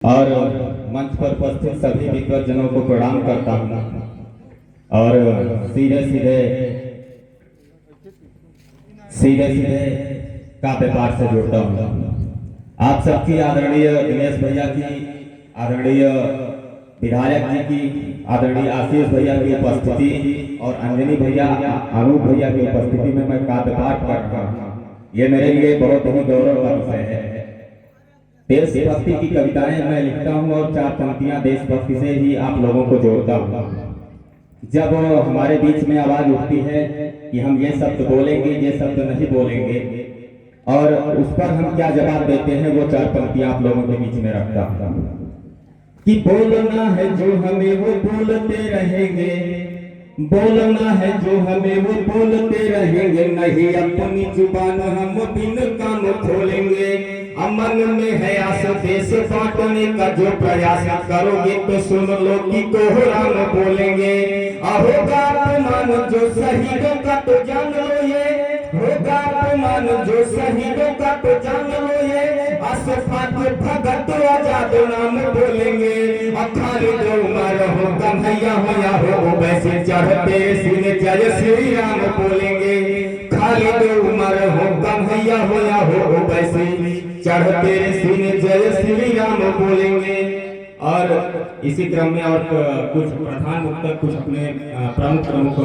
और मंच पर उपस्थित सभी विद्वजनों को प्रणाम करता हूँ और सीधे सीधे काव्य पाठ से जुड़ता हूँ। आप सबकी आदरणीय दिनेश भैया की, आदरणीय विधायक जी की, आदरणीय आशीष भैया की उपस्थिति और अंजनी भैया, अनूप भैया की उपस्थिति में मैं काव्य पाठ कर रहा हूँ। ये मेरे लिए बहुत ही गौरव का विषय है। देशभक्ति की कविताएं मैं लिखता हूं और चार पंक्तियां देशभक्ति से ही आप लोगों को जोड़ता हूं। जब हमारे बीच में आवाज उठती है कि हम ये शब्द बोलेंगे, ये शब्द नहीं बोलेंगे, और उस पर हम क्या जवाब देते हैं, वो चार पंक्तियां आप लोगों के बीच में रखता हूं। कि बोलना है जो हमें वो बोलते रहेंगे, बोलना है जो हमें वो बोलते रहेंगे, नहीं अपनी जुबान हम बिन काम खोलेंगे। अमन में है आस देश बांटने का जो प्रयास करोगे तो सुन लो कि कोहराम बोलेंगे। होगा अपमान जो शहीदों का तो जान लो ये, होगा अपमान जो शहीदों का तो जान लो ये। अशफाक भगत आजाद नाम बोलेंगे। खालिद उमर हो कन्हैया हो या हो वैसे चढ़ते सीने जय श्री राम बोलेंगे। खालिद उमर हो कन्हैया हो या हो वैसे चढ़ते सीने जय श्री राम बोलेंगे। और इसी क्रम में और कुछ प्रधान मुक्तक, कुछ अपने प्रमुख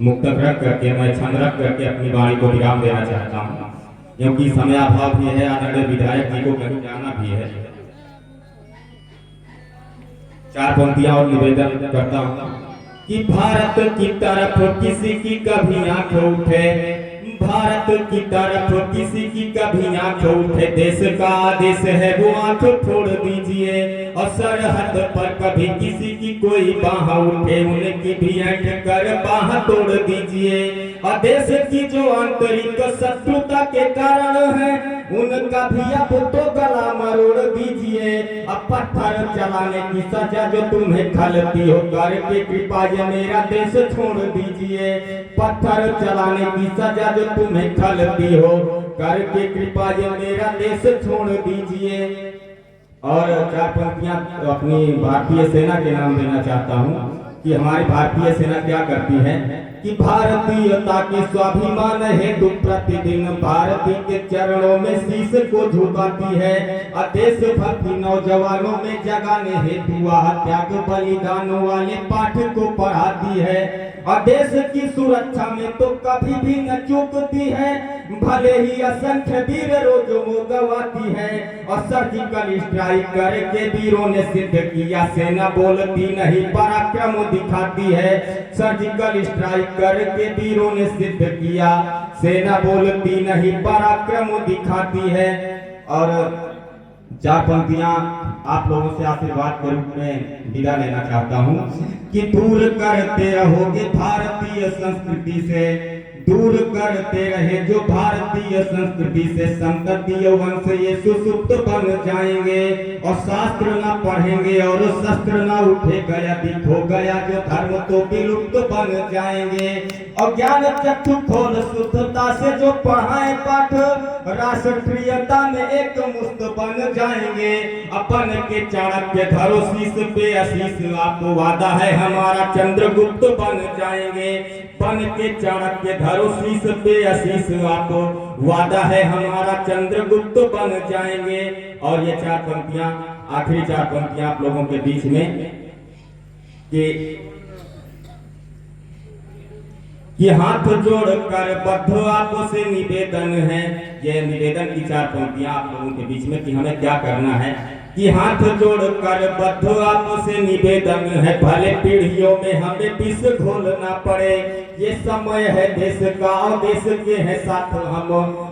मुक्तक रख करके मैं छंद रख करके अपनी वाणी को विराम देना चाहता हूँ, क्योंकि समय अभाव भी है, आदरणीय विधायक जी को कहीं जाना भी है। चार पंक्तियां और निवेदन करता हूँ कि भारत की तरफ किसी की कभी आंख उठे, भारत की तरफ किसी की कभी आंख उठे, देश का आदेश है वो आंख फोड़ दीजिए। और सरहद पर कभी किसी की कोई बाह उठे, उनकी भी ऐंठ कर बाह तोड़ दीजिए। और देश की जो आंतरिक शत्रुता के कारण है, उनका भी अब तो गला मरोड़ दीजिए। अब पत्थर चलाने की सजा जो तुम्हें खलती हो, करके कृपा ये मेरा देश छोड़ दीजिए। पत्थर चलाने की सजा जो तुम्हें खलती हो, करके कृपा ये मेरा देश छोड़ दीजिए। और चार पंक्तियां अपनी भारतीय सेना के नाम देना चाहता हूं कि हमारी भारतीय सेना क्या करती है। कि भारतीयता के स्वाभिमान हेतु प्रतिदिन भारती के चरणों में शीश को झुकाती है। देशभक्ति नौजवानों में जगाने हेतु वह त्याग बलिदान वाले पाठ को पढ़ाती है। और देश की सुरक्षा में तो कभी भी न चूकती है, भले ही असंख्य वीर रोज वो गवाती है। और सर्जिकल स्ट्राइक करके वीरों ने सिद्ध किया, सेना बोलती नहीं पराक्रम दिखाती है। सर्जिकल स्ट्राइक करके वीरों ने सिद्ध किया, सेना बोलती नहीं पराक्रम दिखाती है। और चार पंक्तियां आप लोगों से आशीर्वाद के रूप में विदा लेना चाहता हूं कि दूर करते रहोगे भारतीय संस्कृति से, दूर करते रहे जो भारतीय संस्कृति से, संततीय वंश ये सुसुप्त बन जाएंगे। और शास्त्र ना पढ़ेंगे और शस्त्र ना उठेगा, यदि खो गया जो धर्म तो विलुप्त बन जाएंगे। और ज्ञान चक्षु खोल शुद्धता से जो पढ़ाए पाठ, राष्ट्रीयता में एक मुस्त बन जाएंगे। अपन के चाणक्य धरो शीश पे आशीष, आपको वादा है हमारा चंद्रगुप्त बन जाएंगे। बन के चाणक्य धरो शीश पे आशीष, आपको वादा है हमारा चंद्रगुप्त बन जाएंगे। और ये चार पंक्तियां, आखिरी चार पंक्तियां आप लोगों के बीच में कि हाथ जोड़कर बद्ध आपसे निवेदन है। ये निवेदन की चार पंक्तियां आप लोगों के बीच में कि हमें क्या करना है। कि हाथ जोड़कर बद्ध आपसे निवेदन है, भले पीढ़ियों में हमें विष घोलना पड़े। ये समय है देश का और देश के है साथ हम,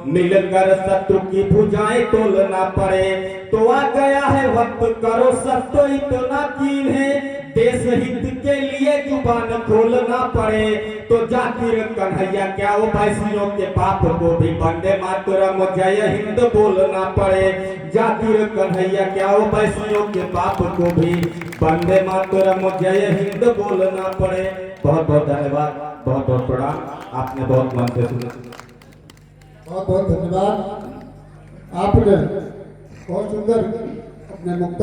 मिलकर शत्रु की भुजाएं तोलना पड़े। तो आ गया है वक्त, करो सब तो इतना कीन है, देश हित के लिए जुबान खोलना पड़े। तो जाकिर कन्हैया क्या वो वैश्यों के बाप को भी वंदे मातरम जय हिंद बोलना पड़े। जाकिर कन्हैया क्या वो वैश्यों के बाप को भी वंदे मातरम जय हिंद बोलना पड़े। बहुत बहुत धन्यवाद, बहुत बहुत प्रणाम, आपने बहुत मन से सुना। बहुत बहुत धन्यवाद, आपने बहुत सुंदर अपने मुक्त